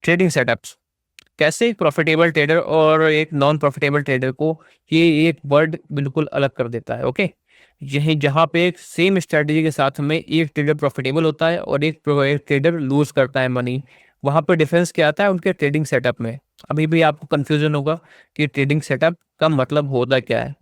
Trading setups, कैसे एक profitable trader और एक नॉन प्रॉफिटेबल ट्रेडर को ये एक वर्ड बिल्कुल अलग कर देता है। ओके, यही जहाँ पे एक सेम स्ट्रेटजी के साथ में एक ट्रेडर प्रॉफिटेबल होता है और एक ट्रेडर लूज करता है मनी, वहाँ पे डिफरेंस क्या आता है उनके ट्रेडिंग सेटअप में। अभी भी आपको कंफ्यूजन होगा कि ट्रेडिंग सेटअप का मतलब होता क्या है।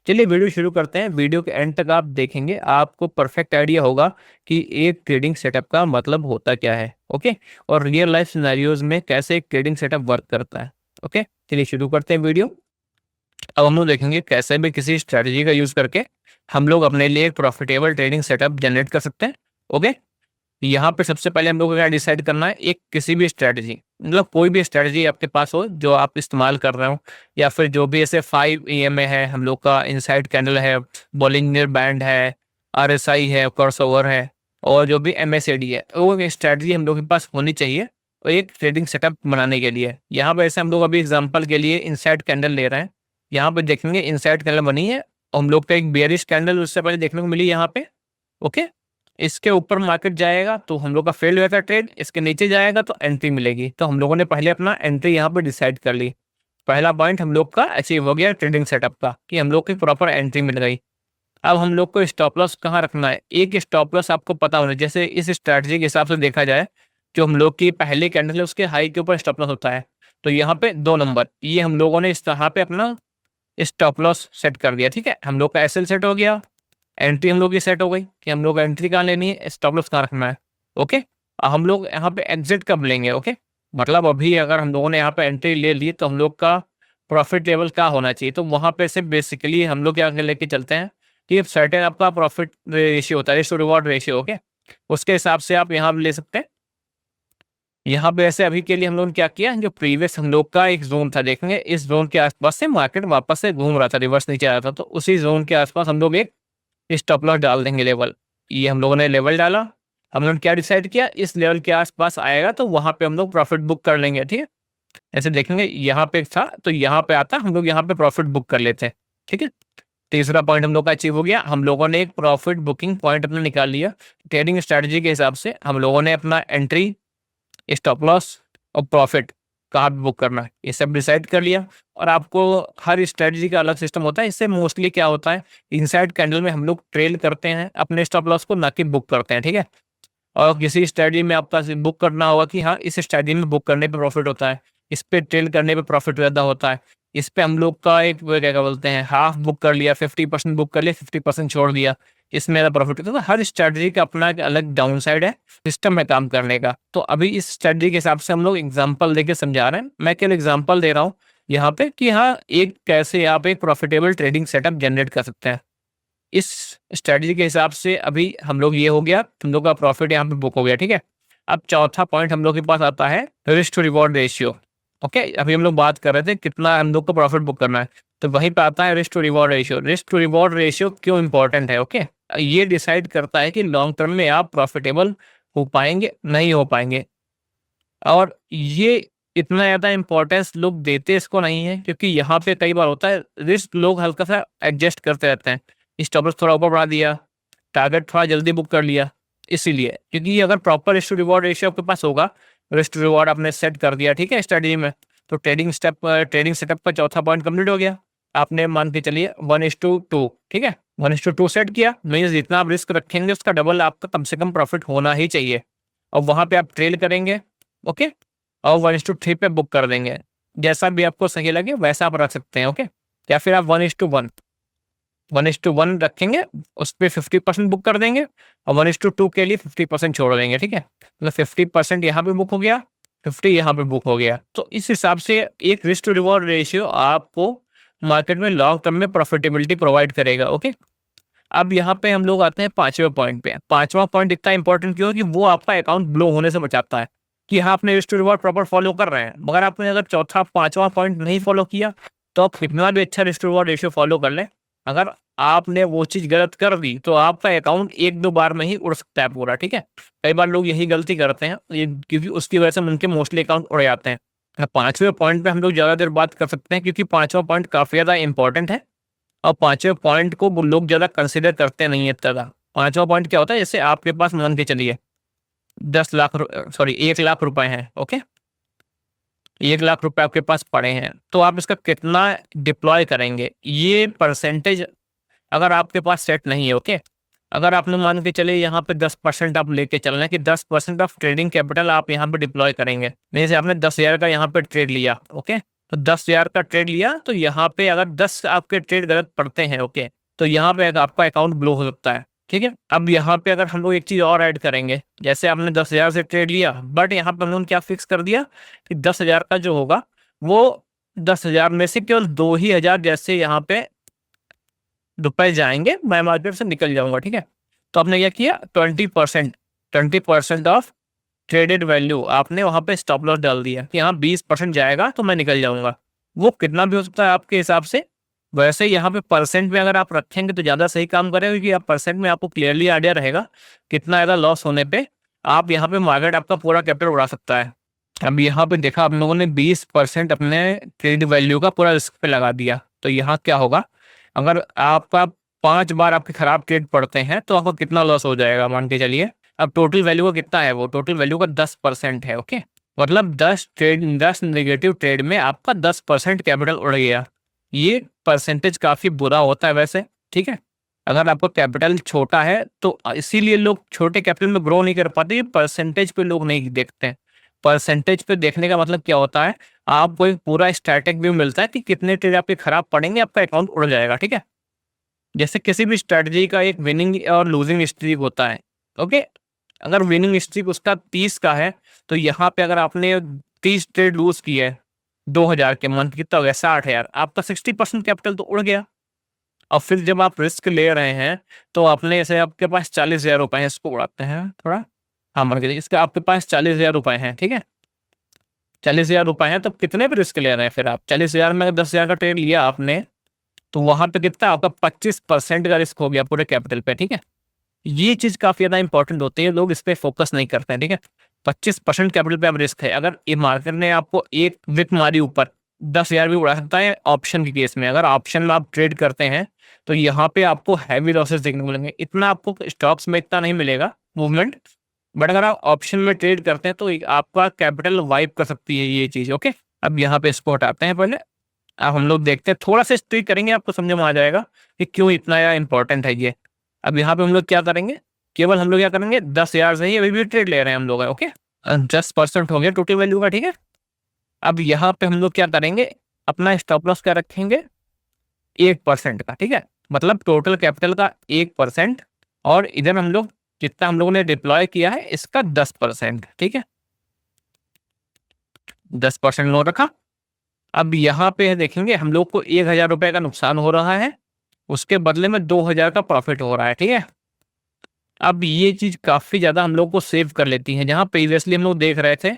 चलिए वीडियो शुरू करते हैं। वीडियो के एंड तक आप देखेंगे, आपको परफेक्ट आइडिया होगा कि एक ट्रेडिंग सेटअप का मतलब होता क्या है। ओके, और रियल लाइफ सिनेरियोज में कैसे एक ट्रेडिंग सेटअप वर्क करता है। ओके, चलिए शुरू करते हैं वीडियो। अब हम लोग देखेंगे कैसे भी किसी स्ट्रेटजी का यूज करके हम लोग अपने लिए एक प्रॉफिटेबल ट्रेडिंग सेटअप जनरेट कर सकते हैं। ओके, यहाँ पे सबसे पहले हम लोग को क्या डिसाइड करना है, एक किसी भी स्ट्रेटजी, मतलब कोई भी स्ट्रेटजी आपके पास हो जो आप इस्तेमाल कर रहे हो, या फिर जो भी ऐसे 5 EMA है, हम लोग का इनसाइड कैंडल है, बॉलिंजर बैंड है, RSI है, क्रॉसओवर है, और जो भी MACD है, वो स्ट्रेटजी हम लोग के पास होनी चाहिए और एक ट्रेडिंग सेटअप बनाने के लिए। यहाँ पे ऐसे हम लोग अभी एग्जाम्पल के लिए इनसाइड कैंडल ले रहे हैं। यहाँ पे देखेंगे इनसाइड कैंडल बनी है, हम लोग का एक बेयरिश कैंडल उससे पहले देखने को मिली यहाँ पे। ओके, इसके ऊपर मार्केट जाएगा तो हम लोग का फेल हुआ था ट्रेड, इसके नीचे जाएगा तो एंट्री मिलेगी। तो हम लोगों ने पहले अपना एंट्री यहाँ पे डिसाइड कर ली। पहला पॉइंट हम लोग का अचीव हो गया ट्रेडिंग सेटअप का, कि हम लोग की प्रॉपर एंट्री मिल गई। अब हम लोग को स्टॉप लॉस कहाँ रखना है, एक स्टॉप लॉस आपको पता होना। जैसे इस स्ट्रैटेजी के हिसाब से देखा जाए, जो हम लोग की पहली कैंडल है उसके हाई के ऊपर स्टॉप लॉस होता है, तो यहाँ पे 2 नंबर, ये हम लोगों ने इस तरह पे अपना स्टॉप लॉस सेट कर दिया। ठीक है, हम लोग का SL सेट हो गया, एंट्री हम लोग की सेट हो गई कि हम लोग एंट्री कहाँ लेनी है, स्टॉप लॉस कहाँ रखना है। ओके, हम लोग यहाँ पे एग्जिट कब लेंगे। ओके, मतलब अभी अगर हम लोगों ने यहाँ पे एंट्री ले ली तो हम लोग का प्रॉफिट लेवल क्या होना चाहिए, तो वहाँ पे से बेसिकली हम लोग क्या लेके चलते हैं कि सर्टेन आपका प्रॉफिट रेशियो होता है, risk to reward ratio. Okay, उसके हिसाब से आप यहाँ ले सकते हैं। यहाँ पे ऐसे अभी के लिए हम लोगों ने क्या किया, जो प्रीवियस हम लोग का एक जोन था, देखेंगे इस जोन के आसपास से मार्केट वापस से घूम रहा था, रिवर्स नीचे आ रहा था, तो उसी जोन के आसपास हम लोग एक स्टॉप लॉस डाल देंगे लेवल। ये हम लोगों ने लेवल डाला, हम लोगों ने क्या डिसाइड किया, इस लेवल के आसपास आएगा तो वहां पे हम लोग प्रॉफिट बुक कर लेंगे। ठीक है, ऐसे देखेंगे यहाँ पे था तो यहाँ पे आता, हम लोग यहाँ पे प्रॉफिट बुक कर लेते हैं। ठीक है, तीसरा पॉइंट हम लोग का अचीव हो गया, हम लोगों ने एक प्रॉफिट बुकिंग पॉइंट अपना निकाल लिया। ट्रेडिंग स्ट्रेटजी के हिसाब से हम लोगों ने अपना एंट्री, स्टॉप लॉस और प्रॉफिट कहाँ पे बुक करना है, ये सब डिसाइड कर लिया। और आपको हर स्ट्रेटजी का अलग सिस्टम होता है। इससे मोस्टली क्या होता है, इनसाइड कैंडल में हम लोग ट्रेल करते हैं अपने स्टॉप लॉस को, ना कि बुक करते हैं। ठीक है, और किसी स्ट्रेटजी में आपका बुक करना होगा कि हाँ इस स्ट्रेटजी में बुक करने पे प्रॉफिट होता है, इस पे ट्रेल करने पे प्रॉफिट ज़्यादा होता है, इस पे हम लोग का एक वो क्या बोलते हैं, हाफ बुक कर लिया, 50% बुक कर लिया, 50% छोड़ दिया, इसमें ज़्यादा प्रॉफिट होता है। तो हर स्ट्रेटजी का अपना एक अलग डाउन साइड है सिस्टम में काम करने का। तो अभी इस स्ट्रेटजी के हिसाब से हम लोग एग्जाम्पल देके समझा रहे हैं। मैं केवल एग्जाम्पल दे रहा हूँ यहाँ पे कि हाँ एक कैसे आप एक प्रॉफिटेबल ट्रेडिंग सेटअप जनरेट कर सकते हैं। इस स्ट्रेटजी के हिसाब से अभी हम लोग ये हो गया, हम लोग का प्रॉफिट यहाँ पे बुक हो गया। ठीक है, अब चौथा पॉइंट हम लोग के पास आता है risk to reward ratio. Okay, अभी हम लोग बात कर रहे थे कितना हम लोग को प्रॉफिट बुक करना है, तो वहीं पे आता है risk to reward ratio. Risk to reward ratio क्यों इंपॉर्टेंट है, ओके, ये डिसाइड करता है कि लॉन्ग टर्म में आप प्रॉफिटेबल हो पाएंगे नहीं हो पाएंगे। और ये इतना ज़्यादा इम्पोर्टेंस लोग देते इसको नहीं है, क्योंकि यहाँ पे कई बार होता है रिस्क लोग हल्का सा एडजस्ट करते रहते हैं, स्टॉप लॉस थोड़ा ऊपर बढ़ा दिया, टारगेट थोड़ा जल्दी बुक कर लिया। इसीलिए क्योंकि अगर proper risk to reward ratio आपके पास होगा, रिस्क टू रिवॉर्ड आपने सेट कर दिया, ठीक है, स्ट्रेटजी में, तो ट्रेडिंग सेटअप का चौथा पॉइंट कंप्लीट हो गया। आपने मान के चलिए 1:2, ठीक है, 1:2 सेट किया, मीन्स जितना आप रिस्क रखेंगे उसका डबल आपका कम से कम प्रॉफिट होना ही चाहिए। और वहाँ पे आप ट्रेल करेंगे, ओके, और 1:3 पे बुक कर देंगे। जैसा भी आपको सही लगे वैसा आप रख सकते हैं। ओके, या फिर आप 1:1 रखेंगे, उस पर 50% बुक कर देंगे और 1:2 के लिए 50% छोड़ देंगे। ठीक है, मतलब 50% यहाँ पे बुक हो गया, 50 यहाँ पे बुक हो गया। तो इस हिसाब से एक रिस्क टू रिवॉर्ड रेशियो आपको मार्केट में लॉन्ग टर्म में प्रॉफिटेबिलिटी प्रोवाइड करेगा। ओके, अब यहाँ पे हम लोग आते हैं पांचवें पॉइंट पे। पांचवा पॉइंट इतना इंपॉर्टेंट क्यों, कि वो आपका अकाउंट ब्लो होने से बचाता है। कि हाँ आपने risk to reward proper follow कर रहे हैं, मगर आपने अगर चौथा पांचवा पॉइंट नहीं फॉलो किया तो आप कितना भी अच्छा risk to reward ratio follow कर लें, अगर आपने वो चीज़ गलत कर दी तो आपका अकाउंट 1-2 बार में ही उड़ सकता है पूरा। ठीक है, कई बार लोग यही गलती करते हैं, क्योंकि उसकी वजह से उनके मोस्टली अकाउंट उड़ जाते हैं। पांचवें पॉइंट पे हम लोग ज़्यादा देर बात कर सकते हैं, क्योंकि पांचवा पॉइंट काफ़ी ज़्यादा इंपॉर्टेंट है और पांचवें पॉइंट को वो लोग ज़्यादा कंसिडर करते नहीं है तरह। पांचवा पॉइंट क्या होता है, जैसे आपके पास मान के चलिए 1 लाख रुपए हैं, ओके, 1 लाख रुपए आपके पास पड़े हैं, तो आप इसका कितना डिप्लॉय करेंगे, ये परसेंटेज अगर आपके पास सेट नहीं है, ओके। अगर आपने मान के चले यहाँ पे 10% आप लेके चल रहे हैं कि 10% ऑफ ट्रेडिंग कैपिटल आप यहाँ पे डिप्लॉय करेंगे, जैसे आपने 10,000 का यहाँ पे ट्रेड लिया, ओके। तो 10,000 का ट्रेड लिया, तो यहाँ पे अगर 10 आपके ट्रेड गलत पड़ते हैं, ओके, तो यहाँ पे आपका अकाउंट ब्लो हो सकता है, ठीक है। अब यहाँ पे अगर हम लोग एक चीज और ऐड करेंगे, जैसे आपने 10,000 से ट्रेड लिया, बट यहाँ पे हम लोग क्या फिक्स कर दिया कि 10,000 का जो होगा वो 10,000 में से केवल 2 ही हजार जैसे यहाँ पे रुपए जाएंगे, मैं मार्केट से निकल जाऊंगा, ठीक है। तो आपने क्या किया, 20% ऑफ ट्रेडेड वैल्यू आपने वहां पे स्टॉप लॉस डाल दिया कि यहाँ 20% जाएगा तो मैं निकल जाऊंगा। वो कितना भी हो सकता है आपके हिसाब से। वैसे यहाँ पे परसेंट में अगर आप रखेंगे तो ज़्यादा सही काम करेगा, क्योंकि आप परसेंट में आपको क्लियरली आइडिया रहेगा कितना ज़्यादा लॉस होने पे आप यहाँ पे मार्केट आपका पूरा कैपिटल उड़ा सकता है। अब यहाँ पे देखा आप लोगों ने 20% अपने ट्रेड वैल्यू का पूरा रिस्क पे लगा दिया, तो यहाँ क्या होगा, अगर आपका 5 बार आपके खराब ट्रेड पड़ते हैं तो आपको कितना लॉस हो जाएगा, मान के चलिए। अब टोटल वैल्यू का कितना है, वो टोटल वैल्यू का 10% है, ओके। मतलब 10 नेगेटिव ट्रेड में आपका 10% कैपिटल उड़ गया। ये परसेंटेज काफी बुरा होता है वैसे, ठीक है। अगर आपका कैपिटल छोटा है तो इसीलिए लोग छोटे कैपिटल में ग्रो नहीं कर पाते, परसेंटेज पे लोग नहीं देखते हैं। परसेंटेज पे देखने का मतलब क्या होता है, आपको एक पूरा स्टैटिक व्यू मिलता है कि कितने ट्रेड आपके खराब पड़ेंगे, आपका अकाउंट उड़ जाएगा, ठीक है। जैसे किसी भी स्ट्रेटजी का एक विनिंग और लूजिंग स्ट्रीक होता है, ओके। अगर विनिंग स्ट्रीक उसका 30 का है, तो यहाँ पे अगर आपने 30 ट्रेड लूज की है 2,000 के, मंथ कितना हो गया 60,000, आपका 60% कैपिटल तो उड़ गया। और फिर जब आप रिस्क ले रहे हैं तो आपने ऐसे आपके पास 40,000 रुपए हैं, इसको उड़ाते हैं थोड़ा, हाँ मान के इसके आपके पास 40,000 रुपए हैं, ठीक है। 40,000 रुपए हैं, तो कितने पे रिस्क ले रहे हैं फिर आप, 40,000 में 10,000 का ट्रेड लिया आपने, तो वहां पे कितना आपका 25% का रिस्क हो गया पूरे कैपिटल पे, ठीक है। ये चीज काफी ज्यादा इंपॉर्टेंट होती है, लोग इस पे फोकस नहीं करते हैं, ठीक है। 25% कैपिटल पे अब रिस्क है। अगर ये मार्केट ने आपको एक विक मारी ऊपर, 10,000 भी उड़ा सकता है ऑप्शन के केस में। अगर ऑप्शन में आप ट्रेड करते हैं तो यहाँ पे आपको हैवी लॉसेस देखने को मिलेंगे। इतना आपको स्टॉक्स में इतना नहीं मिलेगा मूवमेंट, बट अगर आप ऑप्शन में ट्रेड करते हैं तो आपका कैपिटल वाइप कर सकती है ये चीज, ओके। अब यहाँ पे इसको हटाते हैं पहले, अब हम लोग देखते हैं, थोड़ा सा स्ट्रिक करेंगे, आपको समझ में आ जाएगा कि क्यों इतना यार इंपॉर्टेंट है ये। अब यहाँ पे हम लोग क्या करेंगे, केवल हम लोग क्या करेंगे 10,000 से ही अभी भी ट्रेड ले रहे हैं हम लोग, ओके। 10% हो गया टोटल वैल्यू का, ठीक है। अब यहाँ पे हम लोग क्या करेंगे, अपना स्टॉप लॉस क्या रखेंगे 1% का, ठीक है। मतलब टोटल कैपिटल का 1%, और इधर हम लोग जितना हम लोगों ने डिप्लॉय किया है इसका 10%, ठीक है। 10% लोन रखा। अब यहाँ पे देखेंगे हम लोग को 1,000 रुपए का नुकसान हो रहा है, उसके बदले में 2,000 का प्रॉफिट हो रहा है, ठीक है। अब ये चीज काफी ज्यादा हम लोग को सेव कर लेती है। जहाँ प्रीवियसली हम लोग देख रहे थे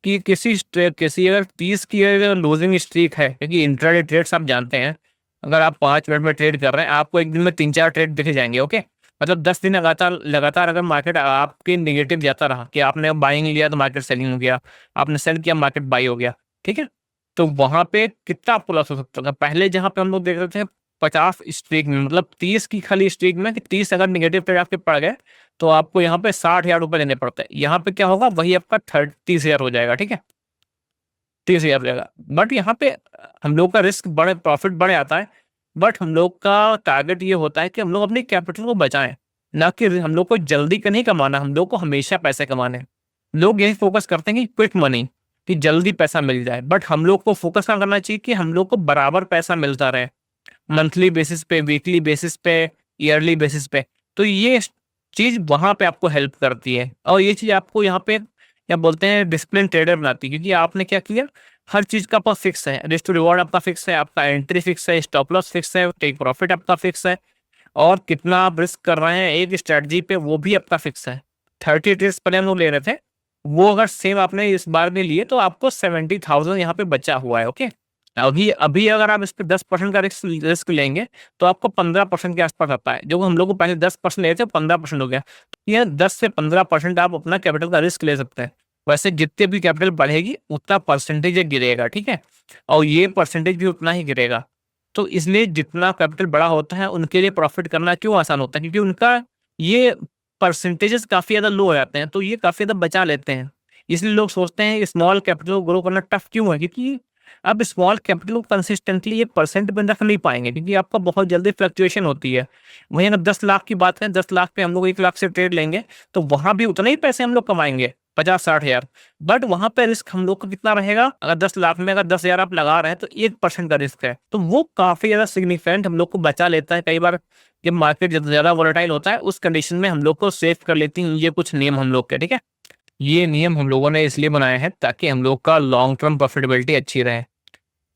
कि किसी अगर 30 की लूजिंग स्ट्रीक है, क्योंकि इंट्राडे ट्रेड्स आप जानते हैं, अगर आप 5 मिनट में ट्रेड कर रहे हैं आपको एक दिन में 3-4 ट्रेड दिखे जाएंगे, ओके। मतलब 10 दिन लगातार लगातार अगर मार्केट आपके नेगेटिव जाता रहा कि आपने बाइंग लिया तो मार्केट सेलिंग हो गया, आपने सेल किया मार्केट बाई हो गया, ठीक है। तो वहां पे कितना आपको लॉस हो सकता था। पहले जहां पे हम लोग देख रहे थे 50 स्ट्रीक में, मतलब 30 की खाली स्ट्रीक में कि 30 अगर निगेटिव ट्रेड आपके पड़ गए तो आपको यहाँ पे 60,000 रुपए देने पड़ते हैं। यहाँ पे क्या होगा, वही आपका 30,000 हो जाएगा, ठीक है। 30,000 हो जाएगा। बट यहाँ पे हम लोग का रिस्क बड़े प्रॉफिट बढ़ आता है, बट हम लोग का टारगेट ये होता है कि हम लोग अपनी कैपिटल को बचाएं, ना कि हम लोग को जल्दी का नहीं कमाना, हम लोग को हमेशा पैसे कमाने। लोग यही फोकस करते हैं कि क्विक मनी, कि जल्दी पैसा मिल जाए, बट हम लोग को फोकस क्या करना चाहिए कि हम लोग को बराबर पैसा मिलता रहे, मंथली बेसिस पे, वीकली बेसिस पे, ईयरली बेसिस पे। तो ये चीज वहां पे आपको हेल्प करती है, और ये चीज आपको यहाँ पे क्या बोलते हैं डिसिप्लिन ट्रेडर बनाती है, क्योंकि आपने क्या किया, हर चीज का आपका फिक्स है, रिस्क टू रिवॉर्ड आपका फिक्स है, आपका एंट्री फिक्स है, स्टॉप लॉस फिक्स है, टेक प्रॉफिट आपका फिक्स है, और कितना आप रिस्क कर रहे हैं एक स्ट्रेटजी पे वो भी आपका फिक्स है। 30 ट्रेड्स पहले हम लोग ले रहे थे, वो अगर सेम आपने इस बार में लिए तो आपको 70,000 यहाँ पे बचा हुआ है, ओके। अभी अभी अगर आप इस पे 10% का रिस्क लेंगे तो आपको 15% के आसपास आता है। जो हम लोग को पहले 10% लेते थे 15% हो गया। ये 10 से 15% आप अपना कैपिटल का रिस्क ले सकते हैं। वैसे जितने भी कैपिटल बढ़ेगी उतना परसेंटेज गिरेगा, ठीक है, और ये परसेंटेज भी उतना ही गिरेगा। तो इसलिए जितना कैपिटल बड़ा होता है उनके लिए प्रॉफिट करना क्यों आसान होता है, क्योंकि उनका ये परसेंटेजेस काफी ज्यादा लो हो जाते हैं, तो ये काफी ज्यादा बचा लेते हैं। इसलिए लोग सोचते हैं स्मॉल कैपिटल को ग्रो करना टफ क्यों है, क्योंकि आप स्मॉल कैपिटल को कंसिस्टेंटली एक परसेंट में रख नहीं पाएंगे, क्योंकि आपका बहुत जल्दी फ्लक्चुएशन होती है। वहीं अगर 10 लाख की बात करें, 10 लाख पे हम लोग 1 लाख से ट्रेड लेंगे तो वहां भी उतने ही पैसे हम लोग कमाएंगे, 50-60 हज़ार। बट वहां पे रिस्क हम लोग का कितना रहेगा, अगर 10 लाख में अगर 10 हज़ार आप लगा रहे हैं तो 1% का रिस्क है, तो वो काफी ज्यादा सिग्निफिकेंट हम लोग को बचा लेता है। कई बार जब मार्केट ज्यादा वोलेटाइल होता है उस कंडीशन में हम लोग को सेव कर लेती हैं ये कुछ नियम हम लोग के, ठीक है। ये नियम हम लोगों ने इसलिए बनाए हैं ताकि हम लोग का लॉन्ग टर्म प्रॉफिटेबिलिटी अच्छी रहे।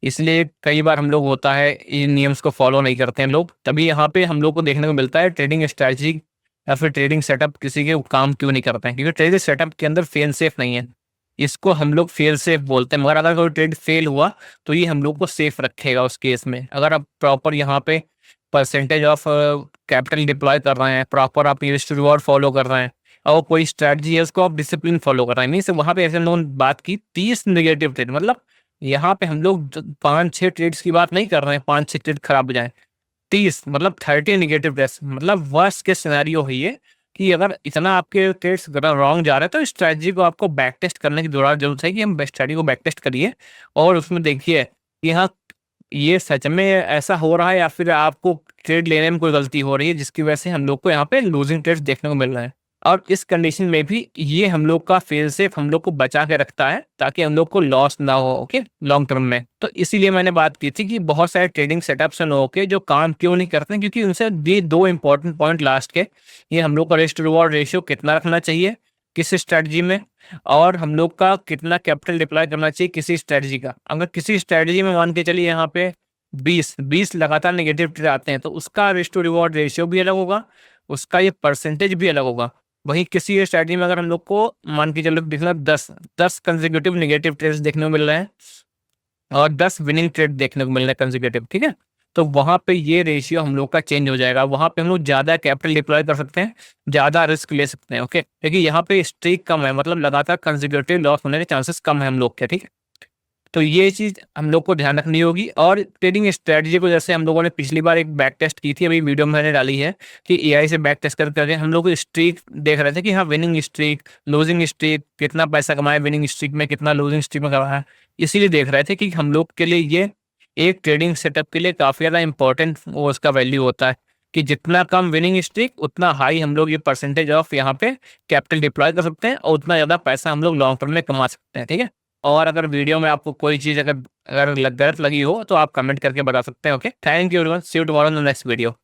इसलिए कई बार हम लोग होता है इन नियम्स को फॉलो नहीं करते हैं लोग, तभी यहाँ पे हम लोग को देखने को मिलता है ट्रेडिंग स्ट्रैटेजी या फिर ट्रेडिंग सेटअप किसी के काम क्यों नहीं करते हैं, क्योंकि ट्रेडिंग सेटअप के अंदर फेल सेफ नहीं है। इसको हम लोग फेल सेफ बोलते हैं, मगर अगर कोई ट्रेड फेल हुआ तो ये हम लोग को सेफ रखेगा उस केस में। अगर आप प्रॉपर यहाँ पे परसेंटेज ऑफ कैपिटल डिप्लॉय कर रहे हैं, प्रॉपर आप रिस्क रिवॉर्ड फॉलो कर रहे हैं, और कोई स्ट्रैटेजी है उसको आप डिसिप्लिन फॉलो कर रहे हैं। मीन्स वहाँ पे ऐसे हम लोगों ने बात की 30 नेगेटिव ट्रेड, मतलब यहाँ पे हम लोग 5-6 ट्रेड्स की बात नहीं कर रहे हैं, 5-6 ट्रेड खराब हो जाए, 30 मतलब 30 नेगेटिव ट्रेड्स, मतलब वर्स्ट के सिनेरियो है ये, कि अगर इतना आपके ट्रेड्स रॉन्ग जा रहे हैं तो स्ट्रैटेजी को आपको बैक टेस्ट करने की जरूरत है कि हम स्ट्रैटेजी को बैक टेस्ट करिए और उसमें देखिए कि हाँ ये सच में ऐसा हो रहा है या फिर आपको ट्रेड लेने में कोई गलती हो रही है जिसकी वजह से हम लोग को यहाँ पे लूजिंग ट्रेड्स देखने को मिल रहे हैं। और इस कंडीशन में भी ये हम लोग का फेल सेफ हम लोग को बचा के रखता है ताकि हम लोग को लॉस ना हो, ओके, लॉन्ग टर्म में। तो इसीलिए मैंने बात की थी कि बहुत सारे ट्रेडिंग सेटअप्स हैं लोगों के जो काम क्यों नहीं करते हैं, क्योंकि उनसे ये 2 इंपॉर्टेंट पॉइंट लास्ट के, ये हम लोग का रिस्क रिवॉर्ड रेशियो कितना रखना चाहिए किस स्ट्रेटजी में, और हम लोग का कितना कैपिटल डिप्लॉय करना चाहिए किसी स्ट्रेटजी का। अगर किसी स्ट्रेटजी में मान के चलिए यहाँ पे 20 लगातार नेगेटिव ट्रेड आते हैं तो उसका रिस्क टू रिवॉर्ड रेशियो भी अलग होगा, उसका ये परसेंटेज भी अलग होगा। वहीं किसी स्ट्रेटजी में अगर हम लोग को मान के चलो देखना 10 कंसेक्यूटिव नेगेटिव ट्रेड्स देखने को मिल रहे हैं और 10 विनिंग ट्रेड देखने को मिल रहे हैं कंसेक्यूटिव, ठीक है, तो वहां पे ये रेशियो हम लोग का चेंज हो जाएगा। वहां पे हम लोग ज्यादा कैपिटल डिप्लॉय कर सकते हैं, ज्यादा रिस्क ले सकते हैं, ओके, क्योंकि यहाँ पे स्ट्रीक कम है, मतलब लगातार कंसेक्यूटिव लॉस होने के चांसेस कम है हम लोग के, ठीक है। तो ये चीज़ हम लोग को ध्यान रखनी होगी। और ट्रेडिंग स्ट्रेटजी को जैसे हम लोगों ने पिछली बार एक बैक टेस्ट की थी, अभी वीडियो में मैंने डाली है कि एआई से बैक टेस्ट करके हम लोग स्ट्रीक देख रहे थे कि हाँ विनिंग स्ट्रीक, लूजिंग स्ट्रीक, कितना पैसा कमाया विनिंग स्ट्रीक में, कितना लूजिंग स्ट्रीक में कमाया। इसीलिए देख रहे थे कि हम लोग के लिए ये एक ट्रेडिंग सेटअप के लिए काफ़ी ज़्यादा इंपॉर्टेंट वो उसका वैल्यू होता है कि जितना कम विनिंग स्ट्रीक उतना हाई हम लोग ये परसेंटेज ऑफ यहाँ पे कैपिटल डिप्लॉय कर सकते हैं और उतना ज़्यादा पैसा हम लोग लॉन्ग टर्म में कमा सकते हैं, ठीक है। और अगर वीडियो में आपको कोई चीज़ अगर गलत लगी हो तो आप कमेंट करके बता सकते हैं, okay. Thank you everyone, see you tomorrow in the next video.